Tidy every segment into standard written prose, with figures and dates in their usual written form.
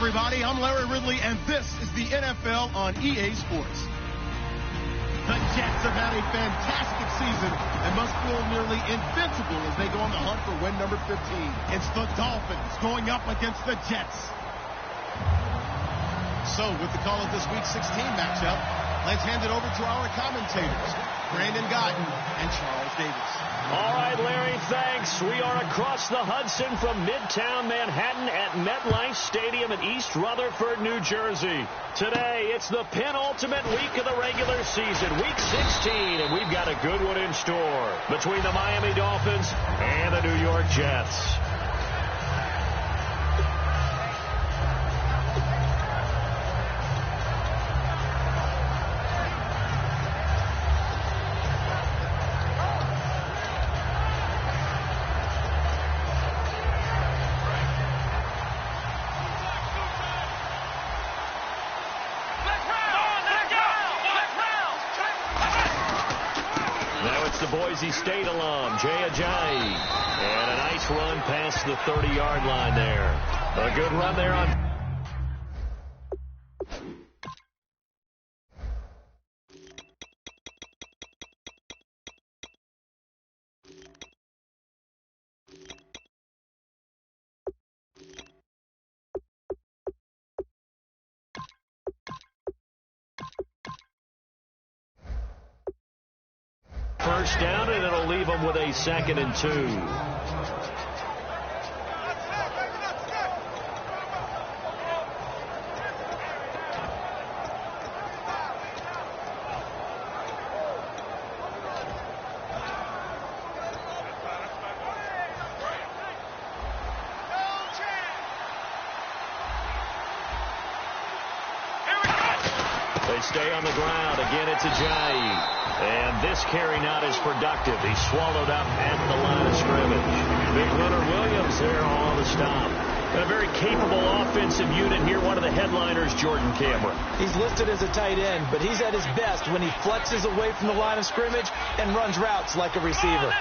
everybody. I'm Larry Ridley, and this is the NFL on EA Sports. The Jets have had a fantastic season and must feel nearly invincible as they go on the hunt for win number 15. It's the Dolphins going up against the Jets. So, with the call of this Week 16 matchup, let's hand it over to our commentators, Brandon Gotton and Charles Davis. All right, Larry, thanks. We are across the Hudson from Midtown Manhattan at MetLife Stadium in East Rutherford, New Jersey. Today, it's the penultimate week of the regular season, Week 16, and we've got a good one in store between the Miami Dolphins and the New York Jets. Boise State alum, Jay Ajayi. And a nice run past the 30-yard line there. A good run there on... First down, and it'll leave them with a 2nd and 2. They stay on the ground. Again, it's Ajayi. And this carry not as productive. He's swallowed up at the line of scrimmage. Big Leonard Williams there on the stop. And a very capable offensive unit here. One of the headliners, Jordan Cameron. He's listed as a tight end, but he's at his best when he flexes away from the line of scrimmage and runs routes like a receiver.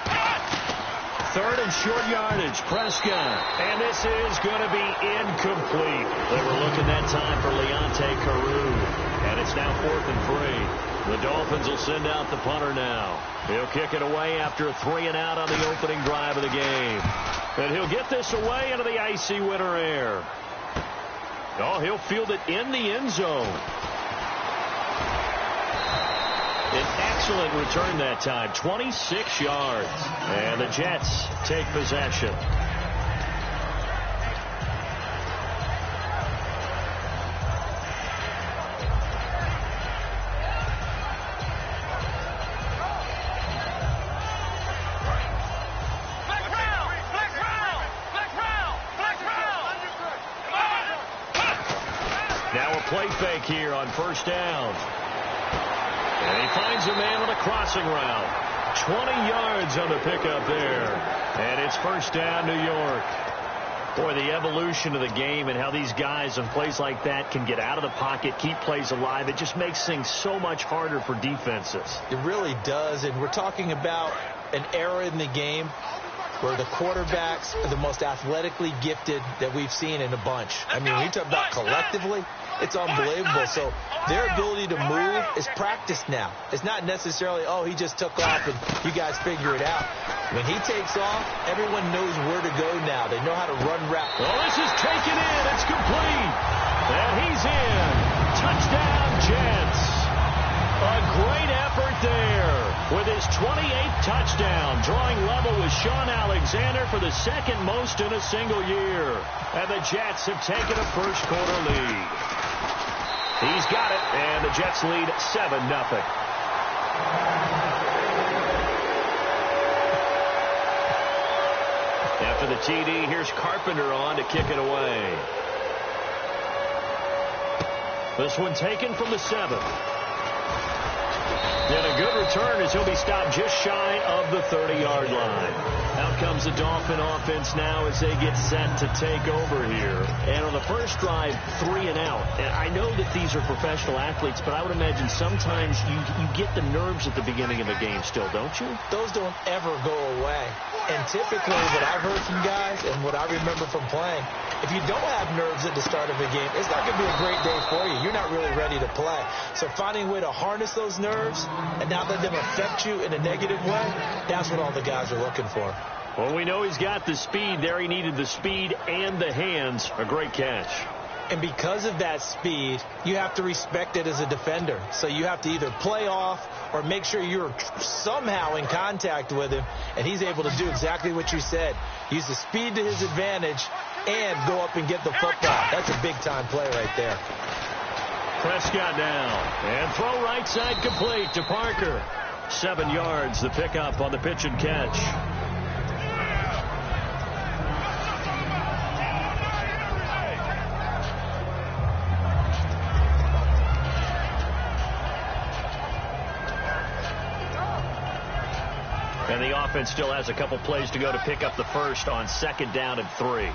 3rd and short yardage, Prescott. And this is going to be incomplete. They were looking that time for Leonte Carew. And it's now 4th and 3. The Dolphins will send out the punter now. He'll kick it away after a 3 and out on the opening drive of the game. And he'll get this away into the icy winter air. Oh, he'll field it in the end zone. An excellent return that time, 26 yards. And the Jets take possession. Play fake here on first down. And he finds a man on a crossing route. 20 yards on the pickup there. And it's first down, New York. Boy, the evolution of the game and how these guys on plays like that can get out of the pocket, keep plays alive, it just makes things so much harder for defenses. It really does, and we're talking about an era in the game where the quarterbacks are the most athletically gifted that we've seen in a bunch. I mean, when you talk about collectively, it's unbelievable. So their ability to move is practiced now. It's not necessarily, oh, he just took off and you guys figure it out. When he takes off, everyone knows where to go now. They know how to run route. Well, this is taken in. It's complete. And he's in. Touchdown, Jets. A great effort there with his 28th touchdown, drawing level with Sean Alexander for the 2nd most in a single year. And the Jets have taken a first-quarter lead. He's got it, and the Jets lead 7-0. After the TD, here's Carpenter on to kick it away. This one taken from the 7. And a good return as he'll be stopped just shy of the 30-yard line. Out comes the Dolphin offense now as they get set to take over here. And on the first drive, 3 and out. And I know that these are professional athletes, but I would imagine sometimes you get the nerves at the beginning of the game still, don't you? Those don't ever go away. And typically what I've heard from guys and what I remember from playing, if you don't have nerves at the start of a game, it's not going to be a great day for you. You're not really ready to play. So finding a way to harness those nerves and not let them affect you in a negative way, that's what all the guys are looking for. Well, we know he's got the speed there. He needed the speed and the hands. A great catch. And because of that speed, you have to respect it as a defender. So you have to either play off or make sure you're somehow in contact with him, and he's able to do exactly what you said. Use the speed to his advantage and go up and get the football. That's a big-time play right there. Prescott now. And throw right side complete to Parker. 7 yards, the pickup on the pitch and catch. And the offense still has a couple plays to go to pick up the first on 2nd down and 3.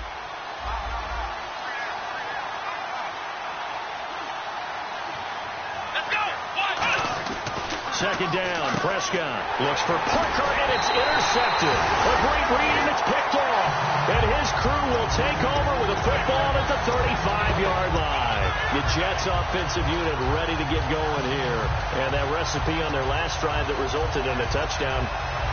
Second down, Prescott looks for Parker, and it's intercepted. A great read, and it's picked off. And his crew will take over with a football at the 35-yard line. The Jets offensive unit ready to get going here. And that recipe on their last drive that resulted in a touchdown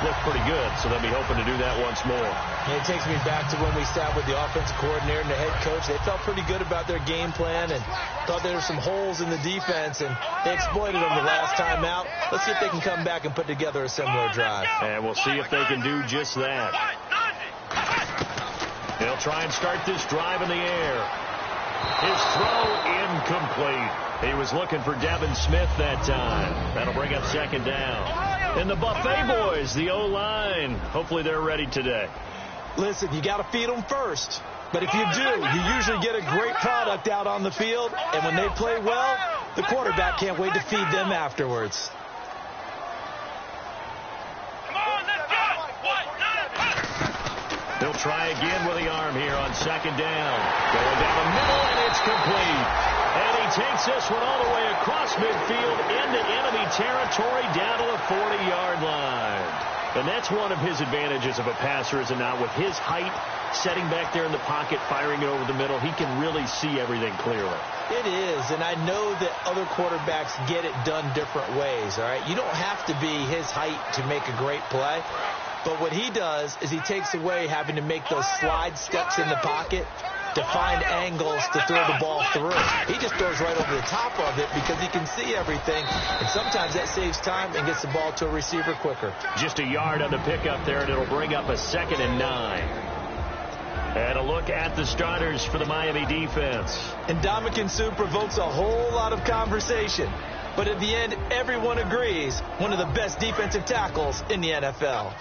looked pretty good, so they'll be hoping to do that once more. It takes me back to when we sat with the offensive coordinator and the head coach. They felt pretty good about their game plan and thought there were some holes in the defense, and they exploited them the last time out. Let's see if they can come back and put together a similar drive. And we'll see if they can do just that. They'll try and start this drive in the air. His throw incomplete. He was looking for Devin Smith that time. That'll bring up 2nd down. And the Buffet boys, the O-line, hopefully they're ready today. Listen, you got to feed them first. But if you do, you usually get a great product out on the field. And when they play well, the quarterback can't wait to feed them afterwards. They'll try again with the arm here on 2nd down. Going down the middle, and it's complete. And he takes this one all the way across midfield into enemy territory down to the 40-yard line. And that's one of his advantages of a passer, is it not? With his height, setting back there in the pocket, firing it over the middle, he can really see everything clearly. It is, and I know that other quarterbacks get it done different ways, all right? You don't have to be his height to make a great play. But what he does is he takes away having to make those slide steps in the pocket to find angles to throw the ball through. He just throws right over the top of it because he can see everything, and sometimes that saves time and gets the ball to a receiver quicker. Just a yard on the pickup there, and it'll bring up a 2nd and 9. And a look at the starters for the Miami defense. And Ndamukong Suh provokes a whole lot of conversation. But at the end, everyone agrees, one of the best defensive tackles in the NFL.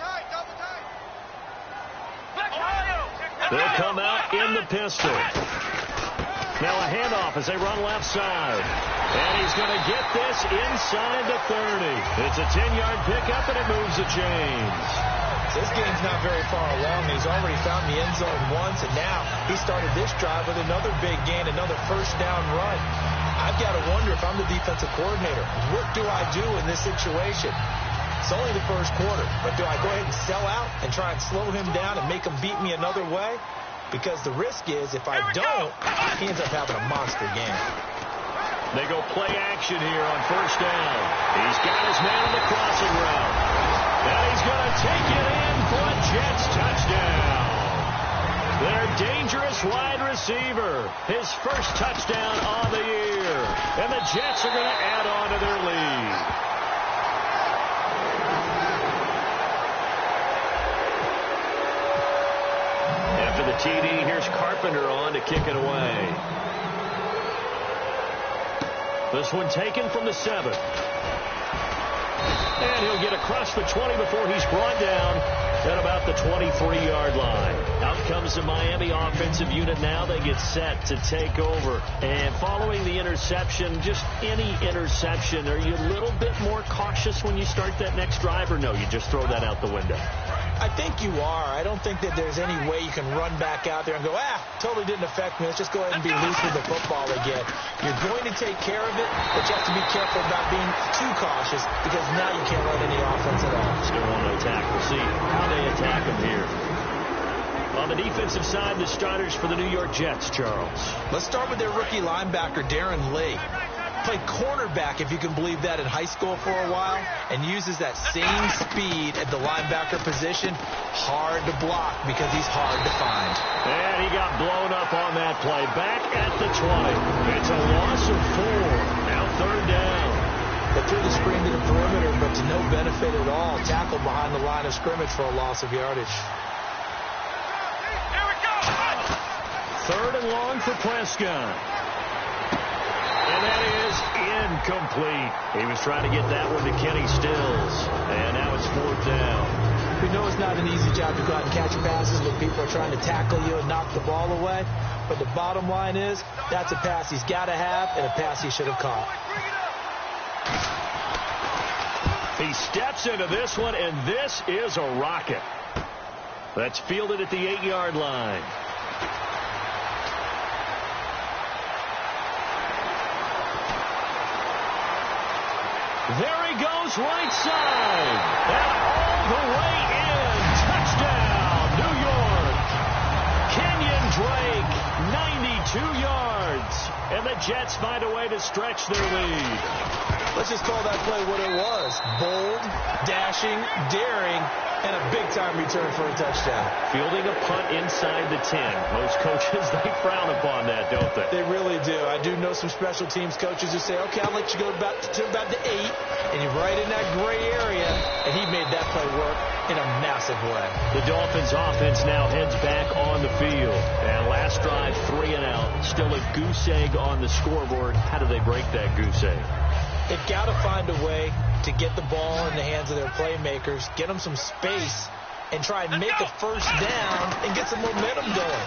They'll come out in the pistol. Now a handoff as they run left side. And he's going to get this inside the 30. It's a 10-yard pickup, and it moves the chains. This game's not very far along. He's already found the end zone once, and now he started this drive with another big gain, another 1st down run. I've got to wonder, if I'm the defensive coordinator, what do I do in this situation? It's only the 1st quarter, but do I go ahead and sell out and try and slow him down and make him beat me another way? Because the risk is, if I don't, he ends up having a monster game. They go play action here on 1st down. He's got his man on the crossing route. And he's going to take it in for a Jets touchdown. Their dangerous wide receiver. His 1st touchdown on the year. And the Jets are going to add on to their lead. After the TD, here's Carpenter on to kick it away. This one taken from the 7. And he'll get across the 20 before he's brought down at about the 23-yard line. Out comes the Miami offensive unit now. They get set to take over. And following the interception, just any interception, are you a little bit more cautious when you start that next drive, or no, you just throw that out the window? I think you are. I don't think that there's any way you can run back out there and go, totally didn't affect me. Let's just go ahead and be loose with the football again. You're going to take care of it, but you have to be careful about being too cautious, because now you can't run any offense at all. Still want to attack. We'll see how they attack him here. On the defensive side, the starters for the New York Jets, Charles. Let's start with their rookie linebacker, Darren Lee. Played cornerback, if you can believe that, in high school for a while, and uses that same speed at the linebacker position. Hard to block because he's hard to find. And he got blown up on that play. Back at the 20. It's a loss of 4. Now 3rd down. They threw the screen to the perimeter, but to no benefit at all. Tackled behind the line of scrimmage for a loss of yardage. 3rd and long for Prescott. And that is incomplete. He was trying to get that one to Kenny Stills. And now it's 4th down. We know it's not an easy job to go out and catch passes when people are trying to tackle you and knock the ball away. But the bottom line is, that's a pass he's got to have and a pass he should have caught. He steps into this one, and this is a rocket. That's fielded at the 8-yard line. There he goes, right side. And all the way in. Touchdown, New York. Kenyon Drake, 92 yards. And the Jets find a way to stretch their lead. Let's just call that play what it was. Bold, dashing, daring, and a big-time return for a touchdown. Fielding a punt inside the 10. Most coaches, they frown upon that, don't they? They really do. I do know some special teams coaches who say, okay, I'll let you go to about the 8, and you're right in that gray area, and he made that play work in a massive way. The Dolphins offense now heads back on the field. And last drive, 3 and out. Still a goose egg on the scoreboard. How do they break that goose egg? They've got to find a way to get the ball in the hands of their playmakers, get them some space, and try and make a first down and get some momentum going.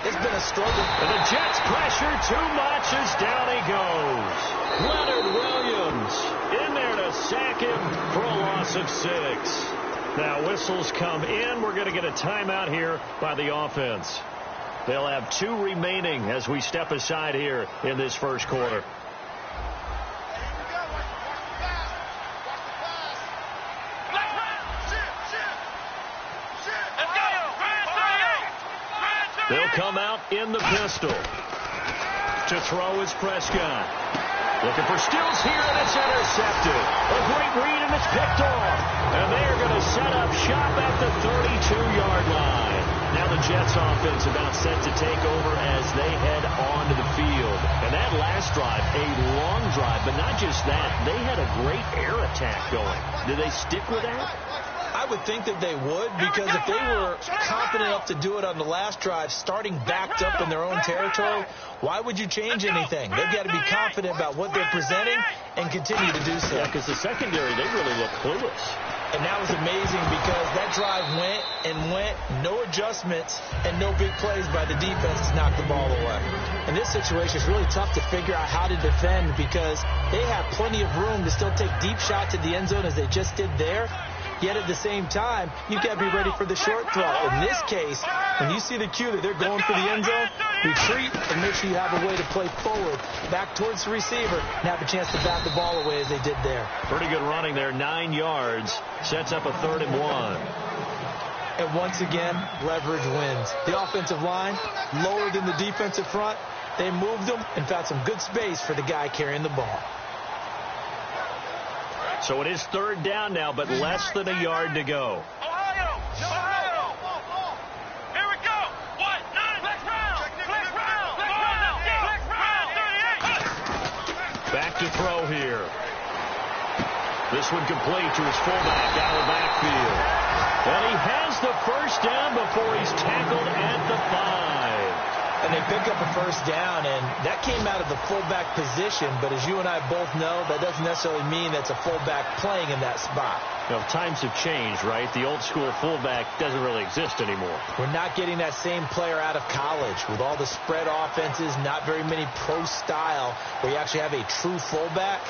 It's been a struggle. And the Jets pressure too much as down he goes. Leonard Williams in there to sack him for a loss of 6. Now whistles come in. We're going to get a timeout here by the offense. They'll have 2 remaining as we step aside here in this first quarter. They'll come out in the pistol. To throw is Prescott. Looking for Stills here, and it's intercepted. A great read, and it's picked off. And they are going to set up shop at the 32-yard line. Now the Jets offense about set to take over as they head onto the field. And that last drive, a long drive, but not just that. They had a great air attack going. Did they stick with that? I would think that they would, because if they were confident enough to do it on the last drive, starting backed up in their own territory, why would you change anything? They've got to be confident about what they're presenting and continue to do so. Yeah, because the secondary, they really look clueless. And that was amazing because that drive went and went, no adjustments and no big plays by the defense to knock the ball away. In this situation, it's really tough to figure out how to defend because they have plenty of room to still take deep shots at the end zone as they just did there. Yet at the same time, you've got to be ready for the short throw. In this case, when you see the cue that they're going for the end zone, retreat and make sure you have a way to play forward, back towards the receiver, and have a chance to bat the ball away as they did there. Pretty good running there, 9 yards. Sets up a 3rd and 1. And once again, leverage wins. The offensive line, lower than the defensive front. They moved them and found some good space for the guy carrying the ball. So it is 3rd down now, but less than a yard to go. Ohio! Here we go! What? Flex round! Back to throw here. This one complete to his fullback out of the backfield. And he has the first down before he's tackled at the 5. And they pick up a first down, and that came out of the fullback position. But as you and I both know, that doesn't necessarily mean that's a fullback playing in that spot. You know, times have changed, right? The old school fullback doesn't really exist anymore. We're not getting that same player out of college with all the spread offenses, not very many pro style where you actually have a true fullback.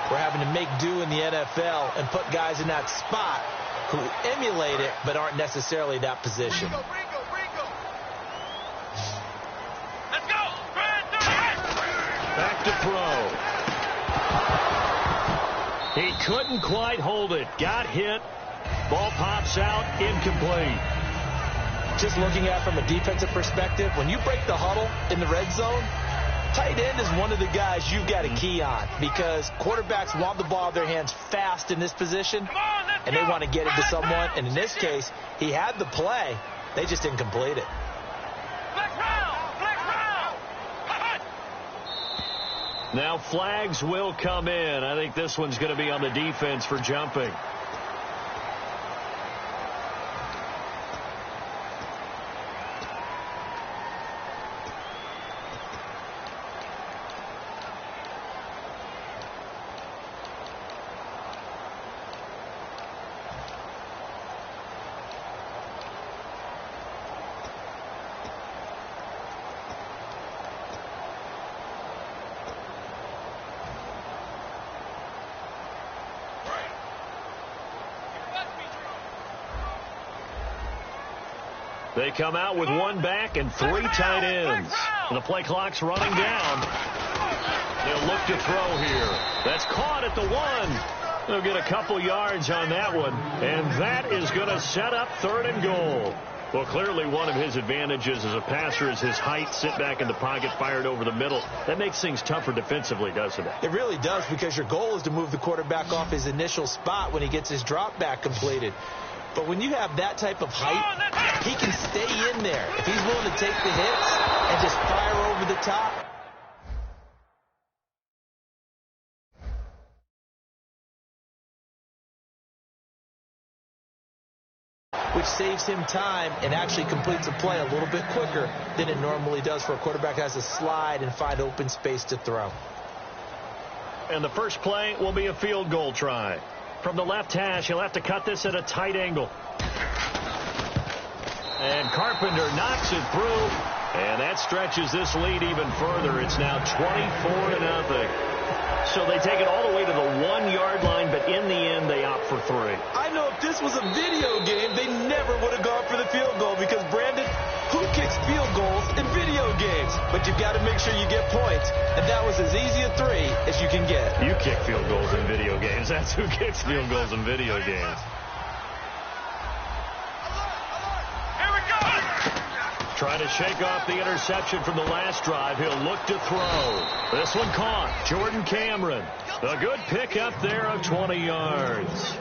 We're having to make do in the NFL and put guys in that spot who emulate it but aren't necessarily that position. Back to throw. He couldn't quite hold it. Got hit. Ball pops out. Incomplete. just looking at it from a defensive perspective, when you break the huddle in the red zone, tight end is one of the guys you've got to key on because quarterbacks want the ball in their hands fast in this position, and they want to get it to someone. And in this case, he had the play. They just didn't complete it. Now flags will come in. I think this one's going to be on the defense for jumping. They come out with one back and three tight ends. And the play clock's running down. They'll look to throw here. That's caught at the one. They'll get a couple yards on that one. And that is going to set up 3rd and goal. Well, clearly one of his advantages as a passer is his height. Sit back in the pocket, fired over the middle. That makes things tougher defensively, doesn't it? It really does, because your goal is to move the quarterback off his initial spot when he gets his drop back completed. But when you have that type of height, he can stay in there. If he's willing to take the hits and just fire over the top. Which saves him time and actually completes a play a little bit quicker than it normally does for a quarterback that has to slide and find open space to throw. And the first play will be a field goal try. From the left hash, he'll have to cut this at a tight angle. And Carpenter knocks it through. And that stretches this lead even further. It's now 24-0. So they take it all the way to the 1-yard line, but in the end, they opt for 3. I know if this was a video game, they never would have gone for the field goal because, Brandon, who kicks field goals in video games? But you've got to make sure you get points, and that was as easy a 3 as you can get. You kick field goals in video games. That's who kicks field goals in video games. Trying to shake off the interception from the last drive. He'll look to throw. This one caught. Jordan Cameron. A good pickup there of 20 yards.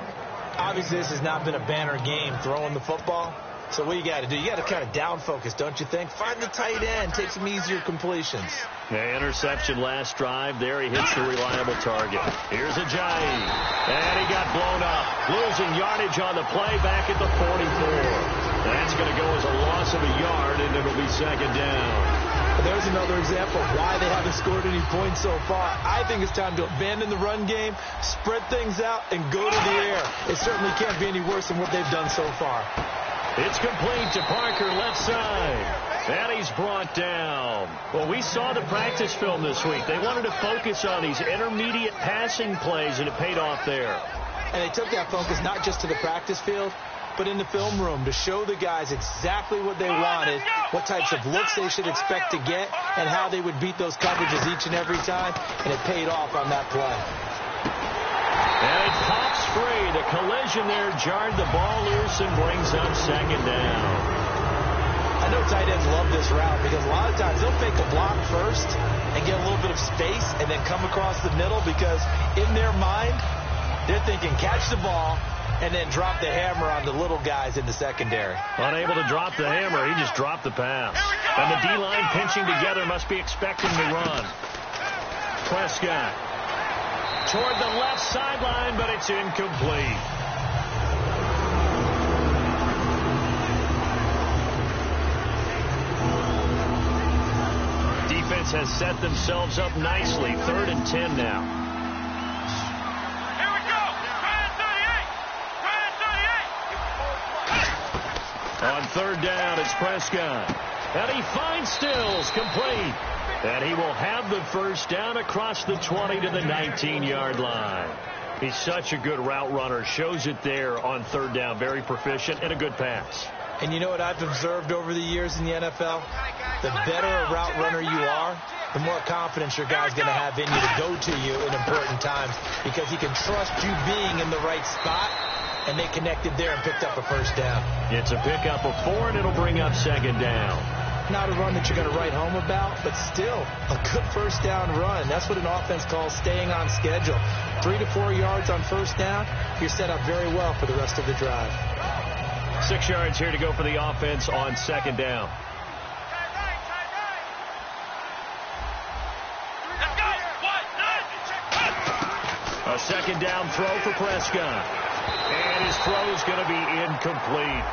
Obviously, this has not been a banner game throwing the football. So what you got to do? You got to kind of down focus, don't you think? Find the tight end. Take some easier completions. The interception last drive. There he hits the reliable target. Here's Ajayi. And he got blown up. Losing yardage on the play back at the 44. That's going to go as a loss of a yard, and it'll be 2nd down. There's another example of why they haven't scored any points so far. I think it's time to abandon the run game, spread things out, and go to the air. It certainly can't be any worse than what they've done so far. It's complete to Parker, left side. And he's brought down. Well, we saw the practice film this week. They wanted to focus on these intermediate passing plays, and it paid off there. And they took that focus not just to the practice field, but in the film room to show the guys exactly what they wanted, what types of looks they should expect to get, and how they would beat those coverages each and every time, and it paid off on that play. And it pops free. The collision there jarred the ball loose and brings up 2nd down. I know tight ends love this route because a lot of times they'll fake a block first and get a little bit of space and then come across the middle because in their mind, they're thinking catch the ball and then drop the hammer on the little guys in the secondary. Unable to drop the hammer, he just dropped the pass. And the D-line pinching together must be expecting to run. Prescott toward the left sideline, but it's incomplete. Defense has set themselves up nicely. 3rd and 10 now. On 3rd down, it's Prescott. And he finds Stills, complete. And he will have the 1st down across the 20 to the 19-yard line. He's such a good route runner. Shows it there on 3rd down. Very proficient and a good pass. And you know what I've observed over the years in the NFL? The better a route runner you are, the more confidence your guy's going to have in you to go to you in important times because he can trust you being in the right spot and they connected there and picked up a first down. It's a pickup of 4, and it'll bring up second down. Not a run that you're going to write home about, but still a good first down run. That's what an offense calls staying on schedule. 3 to 4 yards on first down, you're set up very well for the rest of the drive. 6 yards here to go for the offense on second down. A second down throw for Prescott. And his throw is going to be incomplete.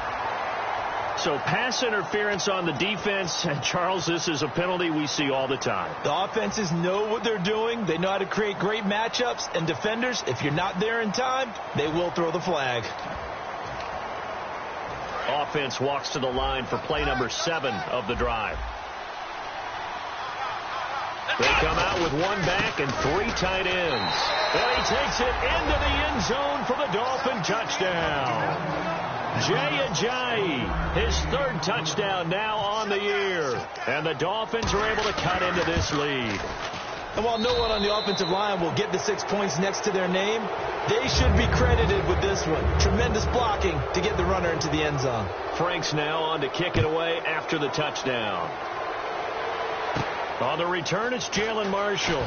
So pass interference on the defense. And Charles, this is a penalty we see all the time. The offenses know what they're doing. They know how to create great matchups. And defenders, if you're not there in time, they will throw the flag. Offense walks to the line for play number 7 of the drive. They come out with 1 back and 3 tight ends. And he takes it into the end zone for the Dolphin touchdown. Jay Ajayi, his 3rd touchdown now on the year. And the Dolphins are able to cut into this lead. And while no one on the offensive line will get the 6 points next to their name, they should be credited with this one. Tremendous blocking to get the runner into the end zone. Franks now on to kick it away after the touchdown. On the return, it's Jalen Marshall.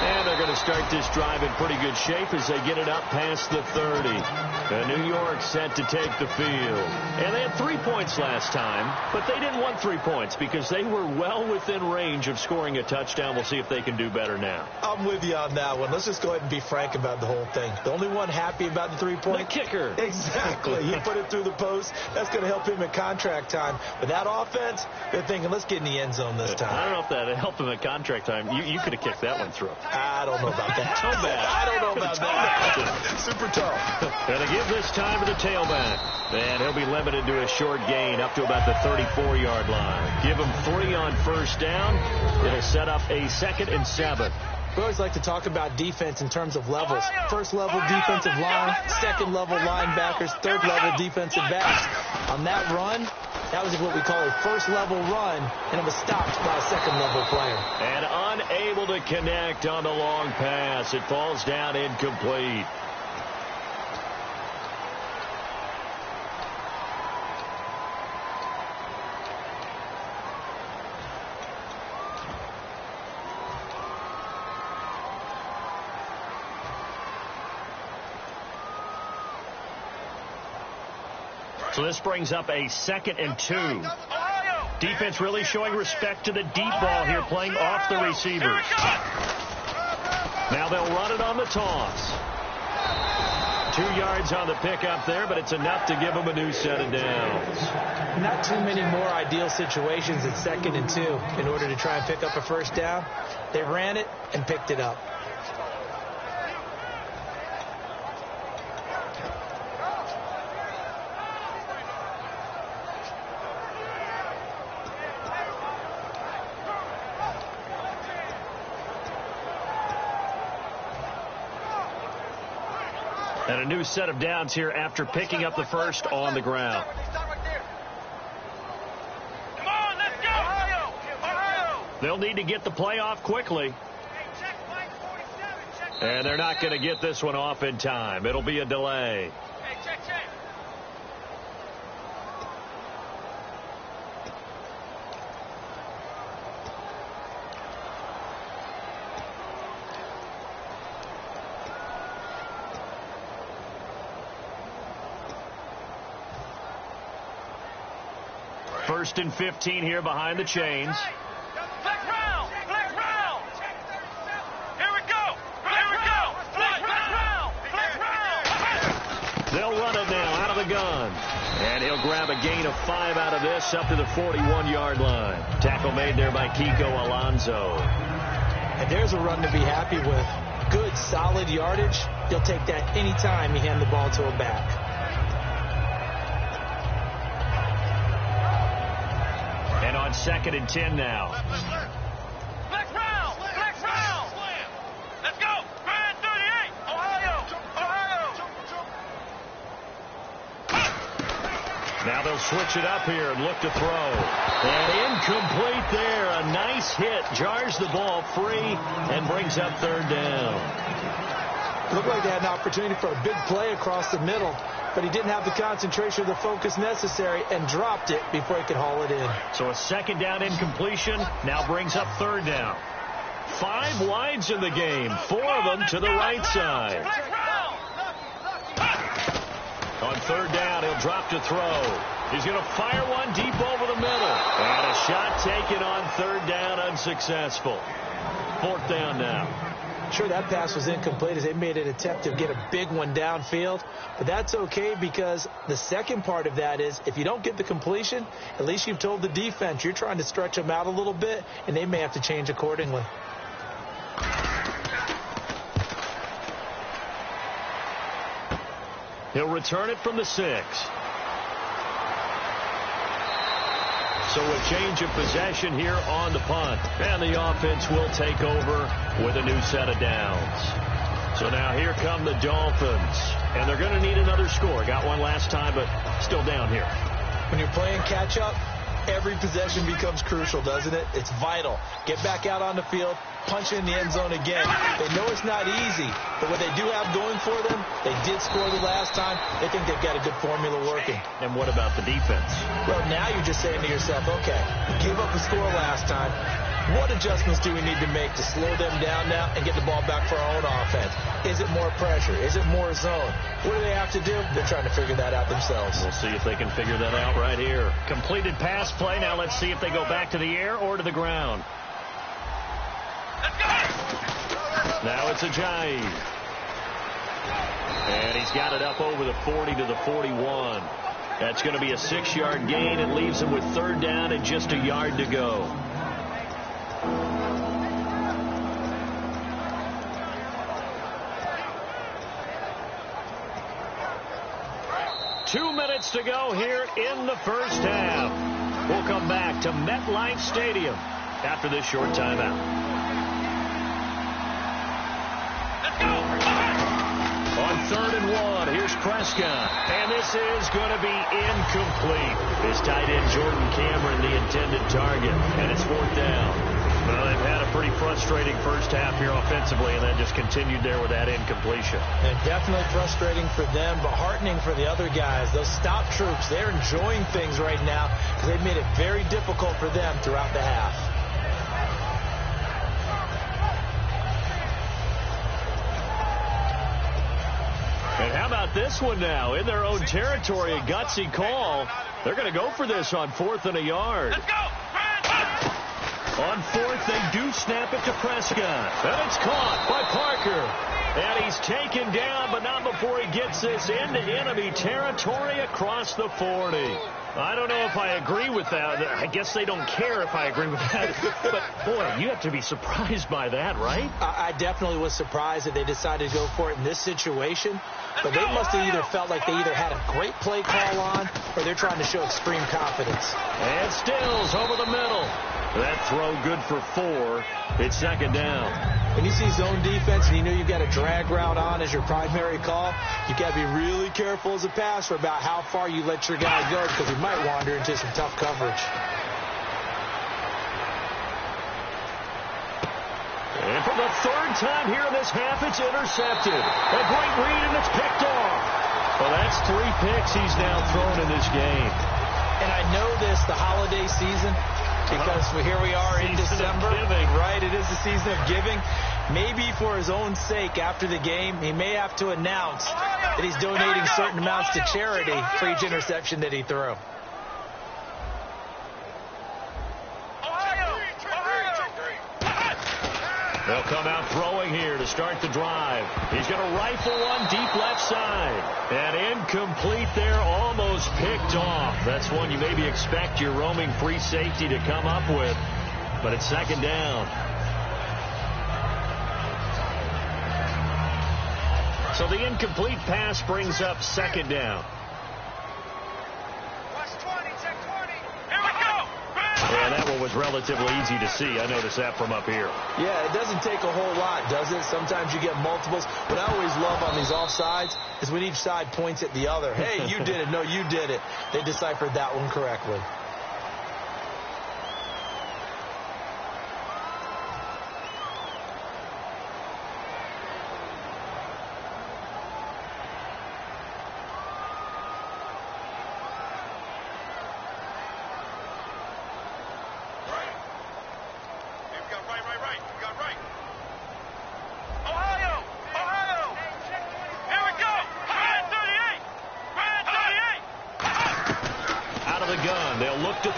And they're going to start this drive in pretty good shape as they get it up past the 30. And New York set to take the field. And they had 3 points last time, but they didn't want 3 points because they were well within range of scoring a touchdown. We'll see if they can do better now. I'm with you on that one. Let's just go ahead and be frank about the whole thing. The only one happy about the 3-point? The kicker. Exactly. He put it through the post. That's going to help him in contract time. But that offense, they're thinking, let's get in the end zone this time. I don't know if that helped him in contract time. You could have kicked that one through. I don't know about that. Toe bad. I don't know about that. Super tough. And to give this time to the tailback. And he'll be limited to a short gain up to about the 34-yard line. Give him 3 on first down. It'll set up a 2nd and 7. We always like to talk about defense in terms of levels. First level defensive line, second level linebackers, third level defensive backs. On that run, that was what we call a first level run, and it was stopped by a second level player. And unable to connect on the long pass. It falls down incomplete. So this brings up a 2nd and 2. Defense really showing respect to the deep ball here, playing off the receivers. Now they'll run it on the toss. 2 yards on the pickup there, but it's enough to give them a new set of downs. Not too many more ideal situations at 2nd and 2 in order to try and pick up a first down. They ran it and picked it up. And a new set of downs here after picking up the first on the ground. Come on, let's go! Ohio! They'll need to get the play off quickly. And they're not going to get this one off in time. It'll be a delay. Hey, check. First and 15 here behind the chains. Flex round! Here we go! Flex round! They'll run it now out of the gun. And he'll grab a gain of 5 out of this up to the 41-yard line. Tackle made there by Kiko Alonso. And there's a run to be happy with. Good, solid yardage. He'll take that anytime you hand the ball to a back. And on 2nd and 10 now. Flex round! Let's go! Grind 38! Ohio! Now they'll switch it up here and look to throw. And incomplete there. A nice hit. Jars the ball free and brings up 3rd down. It looked like they had an opportunity for a big play across the middle, but he didn't have the concentration or the focus necessary and dropped it before he could haul it in. So a second down incompletion now brings up third down. 5 wides in the game, 4 of them to the right side. On third down, he'll drop to throw. He's going to fire one deep over the middle. And a shot taken on third down, unsuccessful. Fourth down now. Sure, that pass was incomplete as they made an attempt to get a big one downfield. But that's okay because the second part of that is if you don't get the completion, at least you've told the defense you're trying to stretch them out a little bit, and they may have to change accordingly. He'll return it from the 6. So a change of possession here on the punt. And the offense will take over with a new set of downs. So now here come the Dolphins. And they're going to need another score. Got one last time, but still down here. When you're playing catch-up, every possession becomes crucial, doesn't it? It's vital. Get back out on the field, punch in the end zone again. They know it's not easy, but what they do have going for them, they did score the last time. They think they've got a good formula working. And what about the defense? Well, now you're just saying to yourself, okay, we gave up a score last time. What adjustments do we need to make to slow them down now and get the ball back for our own offense? Is it more pressure? Is it more zone? What do they have to do? They're trying to figure that out themselves. We'll see if they can figure that out right here. Completed pass play. Now let's see if they go back to the air or to the ground. Now it's Ajayi. And he's got it up over the 40 to the 41. That's going to be a 6-yard gain. It leaves him with third down and just a yard to go. Two minutes to go here in the first half. We'll come back to MetLife Stadium after this short timeout. On 3rd and 1, here's Prescott. And this is going to be incomplete. His tight end, Jordan Cameron, the intended target. And it's 4th down. Well, they've had a pretty frustrating first half here offensively and then just continued there with that incompletion. And definitely frustrating for them, but heartening for the other guys. Those stop troops, they're enjoying things right now because they've made it very difficult for them throughout the half. And how about this one now? In their own territory, a gutsy call. They're going to go for this on 4th and a yard. Let's go! On 4th, they do snap it to Prescott. And it's caught by Parker. And he's taken down, but not before he gets this into enemy territory across the 40. I don't know if I agree with that. I guess they don't care if I agree with that. But, boy, you have to be surprised by that, right? I definitely was surprised that they decided to go for it in this situation. But they must have either felt like they either had a great play call on or they're trying to show extreme confidence. And Stills over the middle. That throw good for 4. It's 2nd down. When you see zone defense and you know you've got a drag route on as your primary call, you've got to be really careful as a passer about how far you let your guy go because he might wander into some tough coverage. And for the 3rd time here in this half, it's intercepted. A great read, and it's picked off. Well, that's 3 picks he's now thrown in this game. And I know this, the holiday season, because here we are in December. Right, it is the season of giving. Maybe for his own sake after the game, he may have to announce that he's donating certain amounts to charity for each interception that he threw. They'll come out throwing here to start the drive. He's going to rifle one deep left side. And incomplete there, almost picked off. That's one you maybe expect your roaming free safety to come up with. But it's 2nd down. So the incomplete pass brings up 2nd down. Yeah, that one was relatively easy to see. I noticed that from up here. Yeah, it doesn't take a whole lot, does it? Sometimes you get multiples. What I always love on these offsides is when each side points at the other. Hey, you did it. No, you did it. They deciphered that one correctly.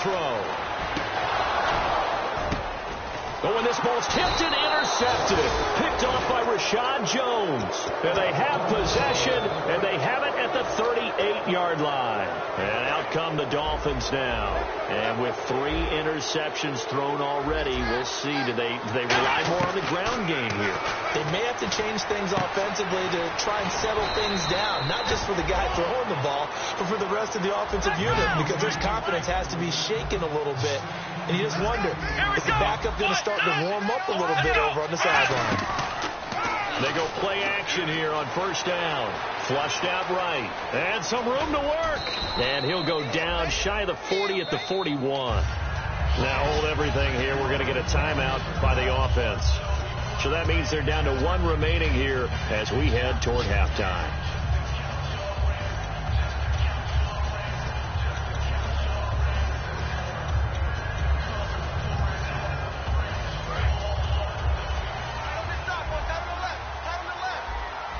throw. Oh, and this ball's tipped and intercepted. Picked off by Rashad Jones. And they have possession, and they have it at the 38-yard line. And out come the Dolphins now. And with 3 interceptions thrown already, we'll see. Do they rely more on the ground game here? They may have to change things offensively to try and settle things down, not just for the guy throwing the ball, but for the rest of the offensive unit, because their confidence has to be shaken a little bit. And you just wonder, is the backup going to start to warm up a little bit over on the sideline? They go play action here on first down. Flushed out right. And some room to work. And he'll go down shy of the 40 at the 41. Now hold everything here. We're going to get a timeout by the offense. So that means they're down to 1 remaining here as we head toward halftime.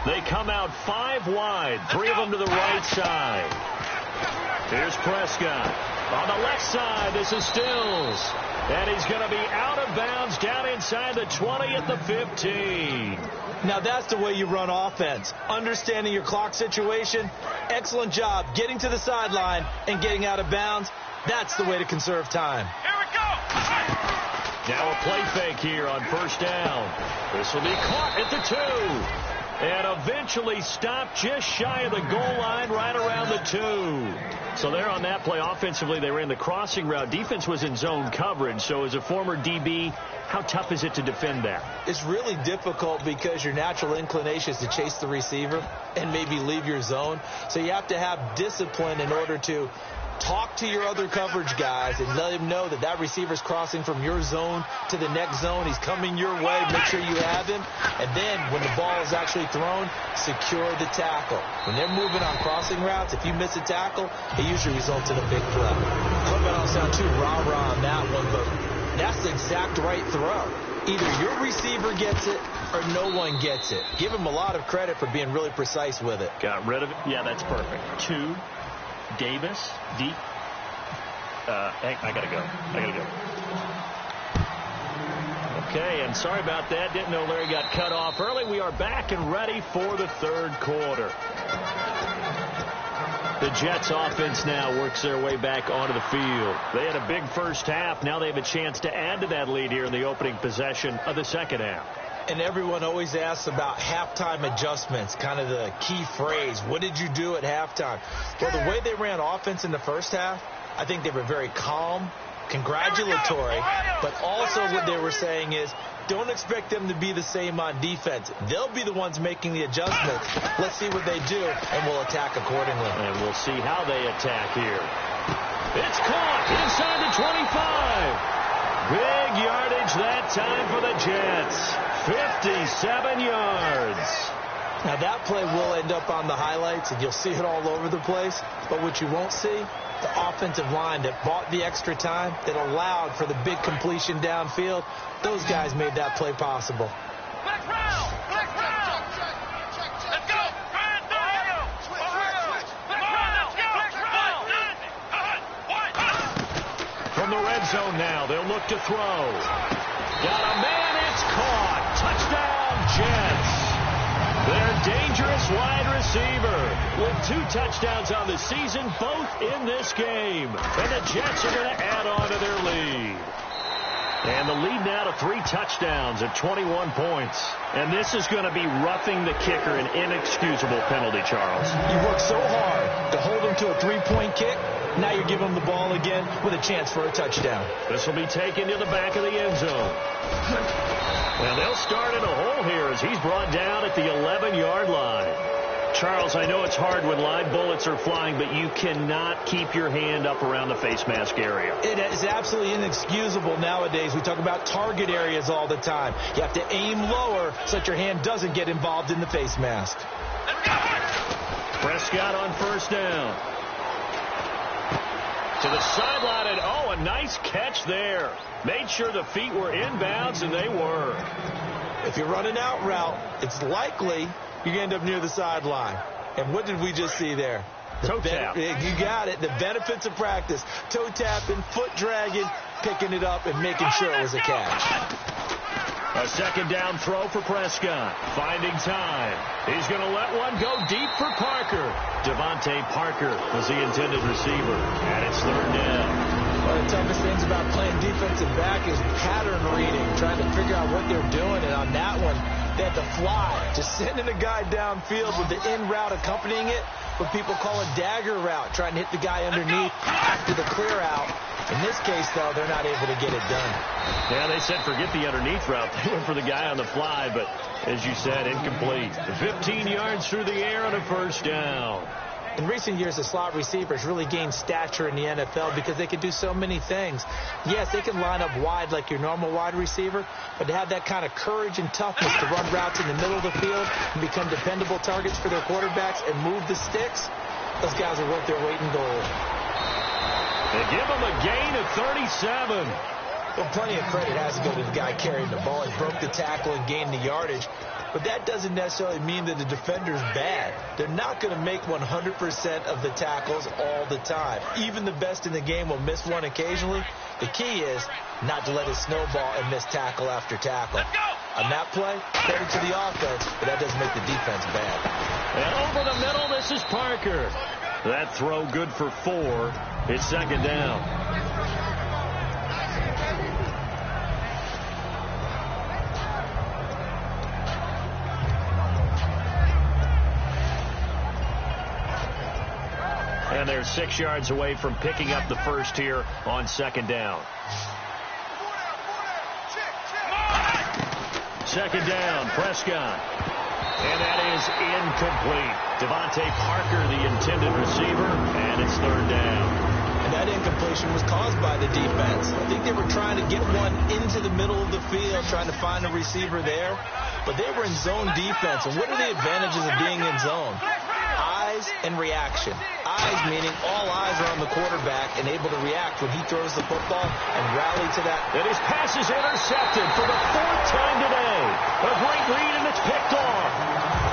They come out 5 wide, 3 of them to the right side. Here's Prescott. On the left side, this is Stills. And he's going to be out of bounds down inside the 20 at the 15. Now that's the way you run offense. Understanding your clock situation. Excellent job getting to the sideline and getting out of bounds. That's the way to conserve time. Here we go. Now a play fake here on first down. This will be caught at the 2. And eventually stopped just shy of the goal line right around the 2. So there on that play, offensively, they ran the crossing route. Defense was in zone coverage. So as a former DB, how tough is it to defend that? It's really difficult because your natural inclination is to chase the receiver and maybe leave your zone. So you have to have discipline in order to talk to your other coverage guys and let him know that that receiver's crossing from your zone to the next zone. He's coming your way. Make sure you have him. And then when the ball is actually thrown, secure the tackle. When they're moving on crossing routes, if you miss a tackle, it usually results in a big play. I hope I don't sound too rah-rah on that one, but that's the exact right throw. Either your receiver gets it or no one gets it. Give him a lot of credit for being really precise with it. Got rid of it. Yeah, that's perfect. 2. Davis, deep. I got to go. Okay, and sorry about that. Didn't know Larry got cut off early. We are back and ready for the 3rd quarter. The Jets offense now works their way back onto the field. They had a big first half. Now they have a chance to add to that lead here in the opening possession of the second half. And everyone always asks about halftime adjustments, kind of the key phrase. What did you do at halftime? Well, the way they ran offense in the first half, I think they were very calm, congratulatory, but also what they were saying is don't expect them to be the same on defense. They'll be the ones making the adjustments. Let's see what they do, and we'll attack accordingly. And we'll see how they attack here. It's caught inside the 25. Big yardage that time for the Jets. 57 yards. Now that play will end up on the highlights, and you'll see it all over the place. But what you won't see, the offensive line that bought the extra time, that allowed for the big completion downfield, those guys made that play possible. Black round. Let's go. From the red zone now, they'll look to throw. Got a man, it's caught. Touchdown, Jets. Their dangerous wide receiver with 2 touchdowns on the season, both in this game. And the Jets are going to add on to their lead. And the lead now to 3 touchdowns at 21 points. And this is going to be roughing the kicker, an inexcusable penalty, Charles. You worked so hard to hold him to a 3-point kick. Now you're giving him the ball again with a chance for a touchdown. This will be taken to the back of the end zone. And they'll start in a hole here as he's brought down at the 11-yard line. Charles, I know it's hard when live bullets are flying, but you cannot keep your hand up around the face mask area. It is absolutely inexcusable nowadays. We talk about target areas all the time. You have to aim lower so that your hand doesn't get involved in the face mask. Prescott on first down. To the sideline, and a nice catch there. Made sure the feet were inbounds, and they were. If you're running out route, it's likely you're going to end up near the sideline. And what did we just see there? Toe tap. You got it. The benefits of practice. Toe tapping, foot dragging, picking it up, and making sure it was a catch. A second down throw for Prescott. Finding time. He's going to let one go deep for Parker. Devontae Parker was the intended receiver. And it's third down. One of the toughest things about playing defensive back is pattern reading, trying to figure out what they're doing. And on that one, they had to fly. Just sending a guy downfield with the in route accompanying it, what people call a dagger route, trying to hit the guy underneath after the clear out. In this case, though, they're not able to get it done. Yeah, they said forget the underneath route. They went for the guy on the fly, but as you said, incomplete. 15 yards through the air and a first down. In recent years, the slot receivers really gained stature in the NFL because they can do so many things. Yes, they can line up wide like your normal wide receiver, but to have that kind of courage and toughness to run routes in the middle of the field and become dependable targets for their quarterbacks and move the sticks, those guys are worth their weight in gold. They give him a gain of 37. Well, plenty of credit has to go to the guy carrying the ball. He broke the tackle and gained the yardage. But that doesn't necessarily mean that the defender's bad. They're not going to make 100% of the tackles all the time. Even the best in the game will miss one occasionally. The key is not to let it snowball and miss tackle after tackle. On that play, credit to the offense, but that doesn't make the defense bad. And over the middle, this is Parker. That throw good for 4. It's second down. And they're 6 yards away from picking up the first here on second down. Second down, Prescott. And that is incomplete. Devontae Parker, the intended receiver, and it's third down. And that incompletion was caused by the defense. I think they were trying to get one into the middle of the field, trying to find a receiver there. But they were in zone defense. And what are the advantages of being in zone? Eyes and reaction. Eyes meaning all eyes are on the quarterback and able to react when he throws the football and rally to that. And his pass is intercepted for the 4th time today. A great read, and it's picked off.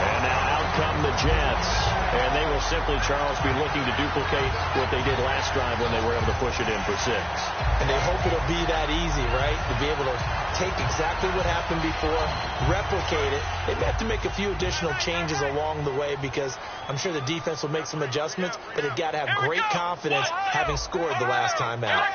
And now out come the Jets. And they will simply, Charles, be looking to duplicate what they did last drive when they were able to push it in for 6. And they hope it'll be that easy, right? To be able to take exactly what happened before, replicate it. They may have to make a few additional changes along the way because I'm sure the defense will make some adjustments, but they've got to have great confidence having scored the last time out.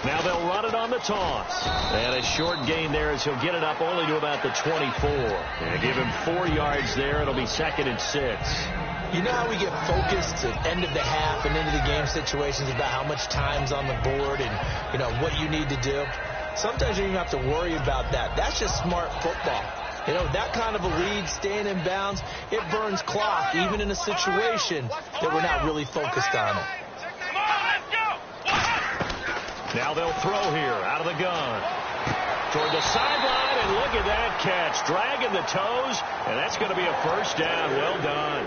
Now they'll run it on the toss. And a short gain there as he'll get it up only to about the 24. And give him 4 yards there. It'll be 2nd and 6. You know how we get focused at end of the half and into the game situations about how much time's on the board and, you know, what you need to do? Sometimes you don't even have to worry about that. That's just smart football. You know, that kind of a lead, staying in bounds, it burns clock, even in a situation that we're not really focused on it. Now they'll throw here out of the gun. Toward the sideline, and look at that catch. Dragging the toes, and that's going to be a first down. Well done.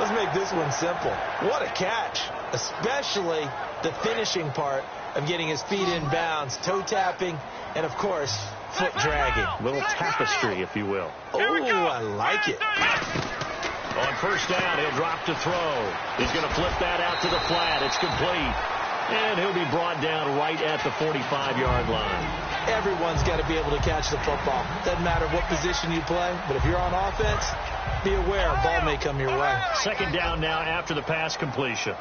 Let's make this one simple. What a catch, especially the finishing part of getting his feet in bounds, toe tapping, and, of course, foot dragging. Little tapestry, if you will. Oh, I like it. On first down, he'll drop to throw. He's going to flip that out to the flat. It's complete. And he'll be brought down right at the 45-yard line. Everyone's got to be able to catch the football. Doesn't matter what position you play, but if you're on offense, be aware a ball may come your way. Second down now after the pass completion.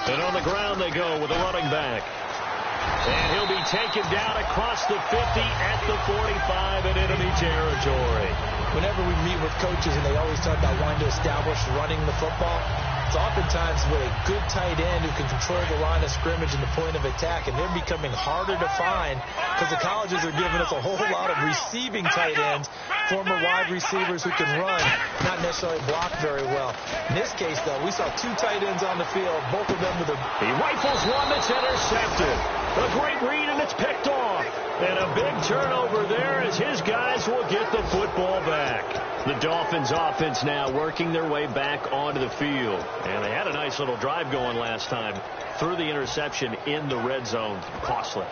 And on the ground they go with a running back. And he'll be taken down across the 50 at the 45 in enemy territory. Whenever we meet with coaches and they always talk about wanting to establish running the football, it's oftentimes with a good tight end who can control the line of scrimmage and the point of attack, and they're becoming harder to find because the colleges are giving us a whole lot of receiving tight ends, former wide receivers who can run, not necessarily block very well. In this case, though, we saw 2 tight ends on the field, both of them with a... He rifles one that's intercepted. A great read, and it's picked off. And a big turnover there as his guys will get the football back. The Dolphins offense now working their way back onto the field. And they had a nice little drive going last time. Threw the interception in the red zone. Costly.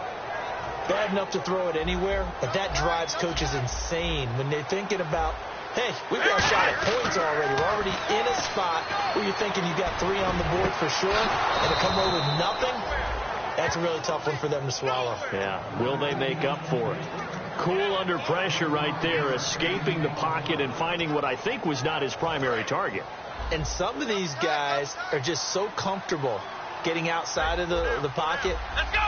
bad enough to throw it anywhere, but that drives coaches insane when they're thinking about, hey, we've got a shot at points already. We're already in a spot where you're thinking you got 3 on the board for sure, and to come away with nothing, that's a really tough one for them to swallow. Yeah, will they make up for it? Cool under pressure right there, escaping the pocket and finding what I think was not his primary target. And some of these guys are just so comfortable getting outside of the pocket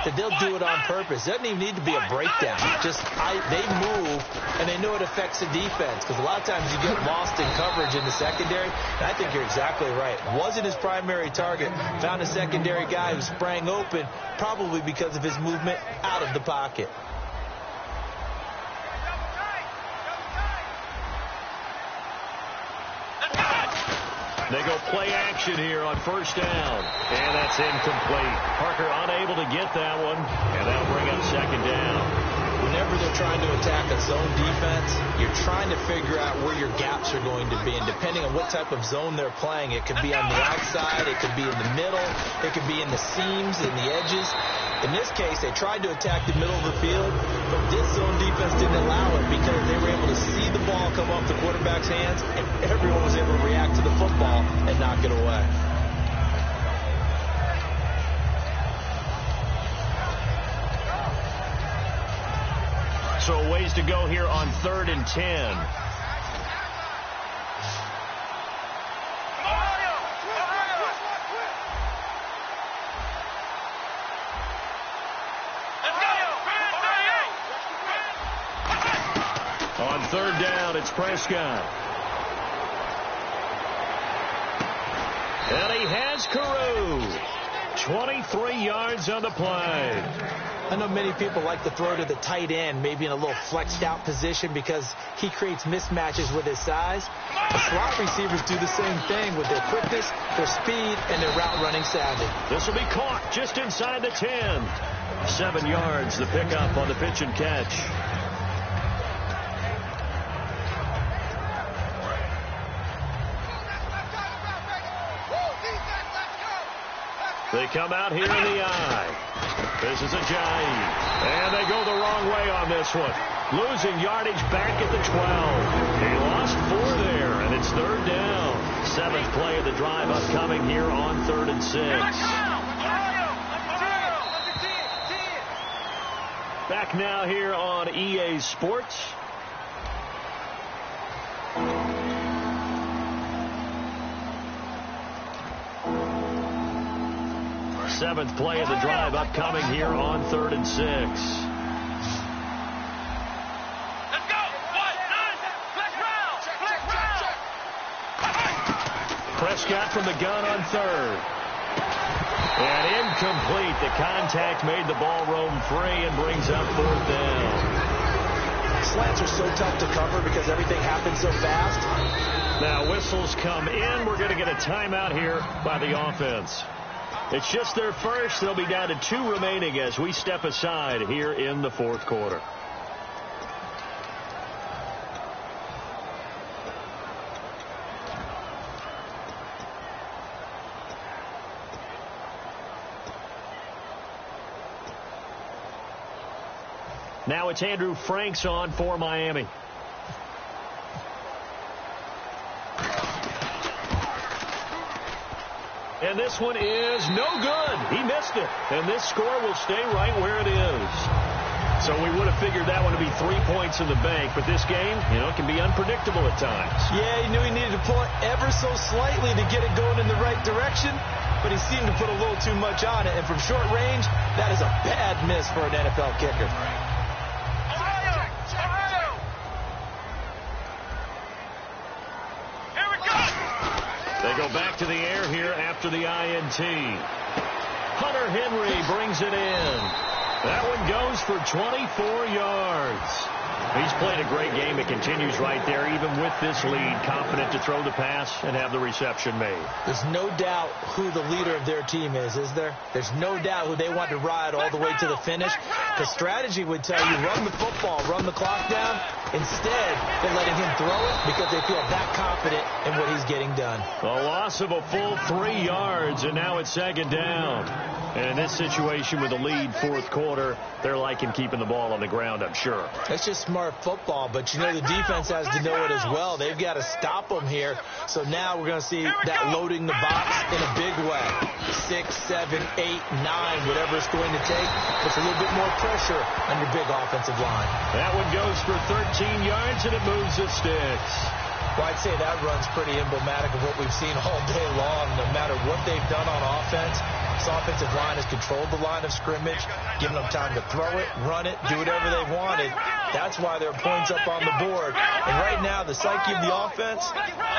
that they'll do it on purpose. It doesn't even need to be a breakdown. They move, and they know it affects the defense, because a lot of times you get lost in coverage in the secondary, and I think you're exactly right. Wasn't his primary target. Found a secondary guy who sprang open, probably because of his movement out of the pocket. They go play action here on first down. And that's incomplete. Parker unable to get that one. And that'll bring up second down. Whenever they're trying to attack a zone defense, you're trying to figure out where your gaps are going to be. And depending on what type of zone they're playing, it could be on the outside, it could be in the middle, it could be in the seams and the edges. In this case, they tried to attack the middle of the field, but this zone defense didn't allow it because they were able to see the ball come off the quarterback's hands, and everyone was able to react to the football and knock it away. So ways to go here on 3rd and 10. On 3rd down, it's Prescott. And he has Carew. 23 yards on the play. I know many people like to throw to the tight end, maybe in a little flexed out position because he creates mismatches with his size. The slot receivers do the same thing with their quickness, their speed, and their route running savvy. This will be caught just inside the 10. 7 yards, the pickup on the pitch and catch. They come out here in the eye. This is Ajayi. And they go the wrong way on this one. Losing yardage back at the 12. He lost 4 there, and it's 3rd down. 7th play of the drive upcoming here on 3rd and 6. Back now here on EA Sports. Seventh play of the drive upcoming here on 3rd and 6. Let's go! Prescott from the gun on 3rd. And incomplete. The contact made the ball roam free and brings up 4th down. Slants are so tough to cover because everything happens so fast. Now whistles come in. We're going to get a timeout here by the offense. It's just their first. They'll be down to 2 remaining as we step aside here in the 4th quarter. Now it's Andrew Franks on for Miami. And this one is no good. He missed it. And this score will stay right where it is. So we would have figured that one to be 3 points in the bank. But this game, it can be unpredictable at times. Yeah, he knew he needed to pull it ever so slightly to get it going in the right direction. But he seemed to put a little too much on it. And from short range, that is a bad miss for an NFL kicker. They go back to the air here after the INT. Hunter Henry brings it in. That one goes for 24 yards. He's played a great game. It continues right there, even with this lead, confident to throw the pass and have the reception made. There's no doubt who the leader of their team is there? There's no doubt who they want to ride all the way to the finish. The strategy would tell you, run the football, run the clock down. Instead, they're letting him throw it because they feel that confident in what he's getting done. A loss of a full 3 yards, and now it's second down. And in this situation with the lead fourth quarter, they're liking keeping the ball on the ground, I'm sure. That's just smart football, but you know the defense has to know it as well. They've got to stop them here. So now we're going to see that loading the box in a big way. 6, 7, 8, 9, whatever it's going to take. Puts a little bit more pressure on your big offensive line. That one goes for 13 yards, and it moves the sticks. Well, I'd say that run's pretty emblematic of what we've seen all day long. No matter what they've done on offense, this offensive line has controlled the line of scrimmage, given them time to throw it, run it, do whatever they wanted. That's why there are points up on the board. And right now, the psyche of the offense,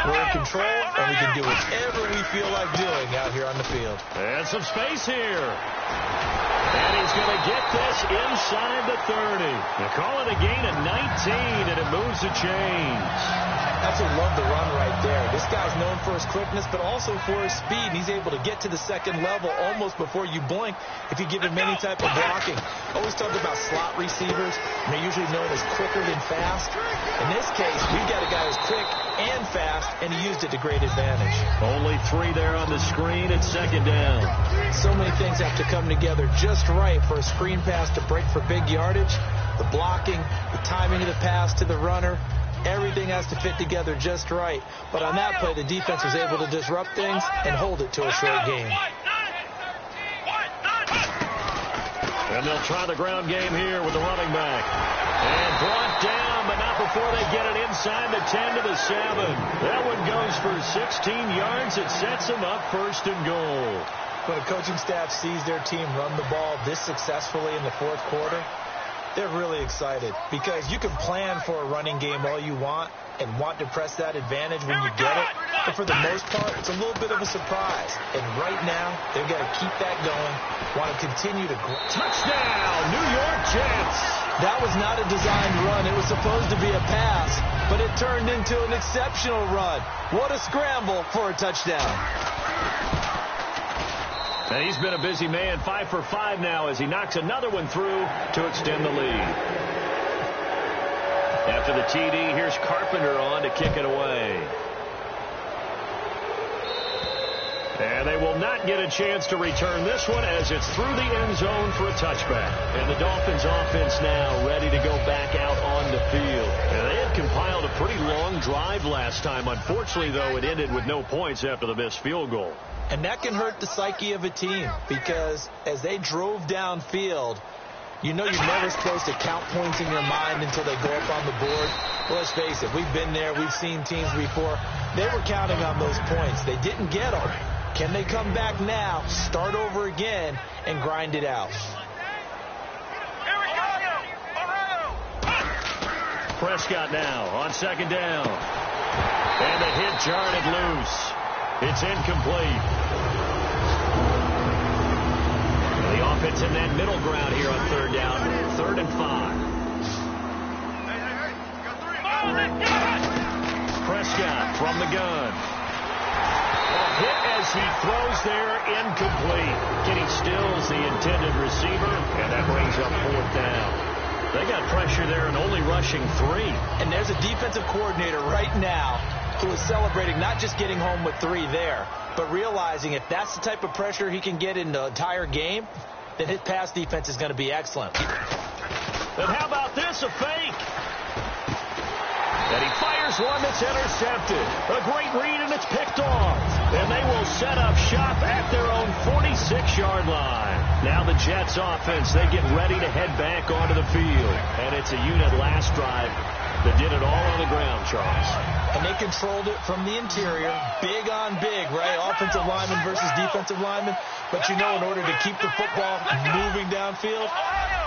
we're in control, and we can do whatever we feel like doing out here on the field. And some space here. And he's going to get this inside the 30. They call it a gain of 19, and it moves the chains. Absolutely love the run right there. This guy's known for his quickness, but also for his speed. He's able to get to the second level almost before you blink if you give him any type of blocking. Always talk about slot receivers. They're usually known as quicker than fast. In this case, we've got a guy who's quick and fast, and he used it to great advantage. Only 3 there on the screen. It's second down. So many things have to come together just right for a screen pass to break for big yardage. The blocking, the timing of the pass to the runner, everything has to fit together just right. But on that play, the defense was able to disrupt things and hold it to a short game. And they'll try the ground game here with the running back. And brought down, but not before they get it inside the 10 to the 7. That one goes for 16 yards. It sets them up first and goal. When a coaching staff sees their team run the ball this successfully in the fourth quarter, they're really excited because you can plan for a running game all you want and want to press that advantage when you get it. But for the most part, it's a little bit of a surprise. And right now, they've got to keep that going, want to continue to grow. Touchdown, New York Jets. That was not a designed run. It was supposed to be a pass, but it turned into an exceptional run. What a scramble for a touchdown. And he's been a busy man, 5 for 5 now as he knocks another one through to extend the lead. After the TD, here's Carpenter on to kick it away. And they will not get a chance to return this one as it's through the end zone for a touchback. And the Dolphins offense now ready to go back out on the field. And they had compiled a pretty long drive last time. Unfortunately, though, it ended with no points after the missed field goal. And that can hurt the psyche of a team because as they drove downfield, you know you're never supposed to count points in your mind until they go up on the board. Well, let's face it, we've been there. We've seen teams before. They were counting on those points. They didn't get them. Can they come back now, start over again, and grind it out? Prescott now on second down. And the hit jarred it loose. It's incomplete. The offense in that middle ground here on third down. 3rd and 5. Prescott from the gun. A hit as he throws there, incomplete. Getting stills the intended receiver, and that brings up 4th down. They got pressure there and only rushing 3. And there's a defensive coordinator right now who is celebrating not just getting home with 3 there, but realizing if that's the type of pressure he can get in the entire game, then his pass defense is going to be excellent. And how about this, a fake? And he fires one that's intercepted. A great read, and it's picked off. And they will set up shop at their own 46-yard line. Now the Jets offense, they get ready to head back onto the field. And it's a unit last drive that did it all on the ground, Charles. And they controlled it from the interior, big on big, right? Offensive lineman versus defensive lineman. But you know, in order to keep the football moving downfield,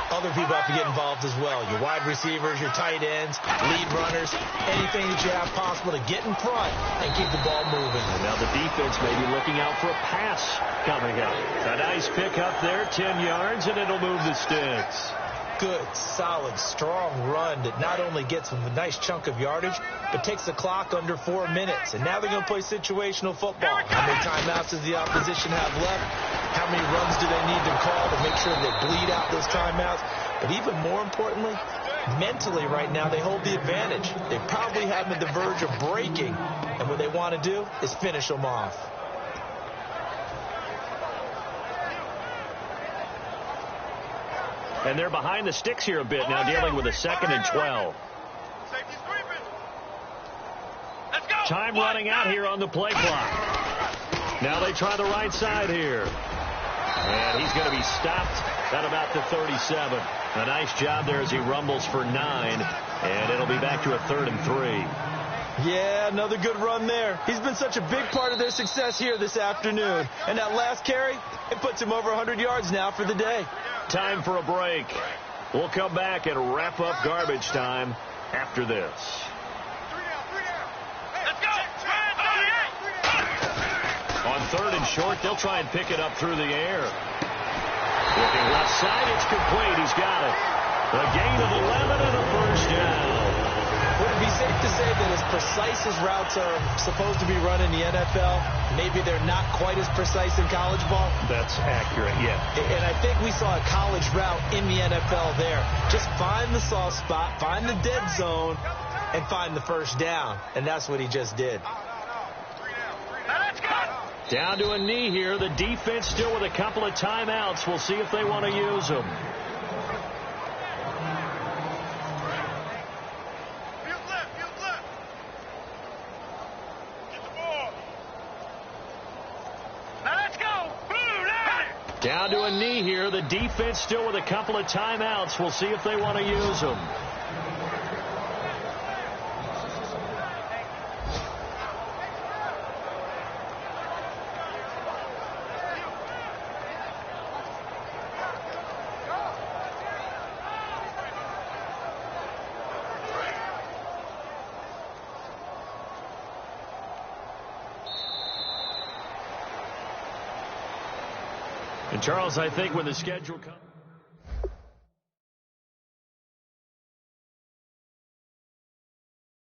other people have to get involved as well. Your wide receivers, your tight ends, lead runners, anything that you have possible to get in front and keep the ball moving. And now the defense may be looking out for a pass coming up. A nice pick up there, 10 yards, and it'll move the sticks. good, solid, strong run that not only gets them a nice chunk of yardage, but takes the clock under 4 minutes. And now they're going to play situational football. How many timeouts does the opposition have left? How many runs do they need to call to make sure they bleed out those timeouts? But even more importantly, mentally right now, they hold the advantage. They probably have them at the verge of breaking. And what they want to do is finish them off. And they're behind the sticks here a bit now, dealing with a 2nd and 12. Time running out here on the play clock. Now they try the right side here. And he's going to be stopped at about the 37. A nice job there as he rumbles for 9. And it'll be back to a 3rd and 3. Yeah, another good run there. He's been such a big part of their success here this afternoon. And that last carry, it puts him over 100 yards now for the day. Time for a break. We'll come back and wrap up garbage time after this. Let's go. On 3rd and short, they'll try and pick it up through the air. Looking left side, it's complete. He's got it. A gain of 11 and a first down. Would it be safe to say that as precise as routes are supposed to be run in the NFL, maybe they're not quite as precise in college ball? That's accurate, yeah. And I think we saw a college route in the NFL there. Just find the soft spot, find the dead zone, and find the first down. And that's what he just did. Down to a knee here. The defense still with a couple of timeouts. We'll see if they want to use them. Down to a knee here. The defense still with a couple of timeouts. We'll see if they want to use them. And Charles, I think when the schedule comes...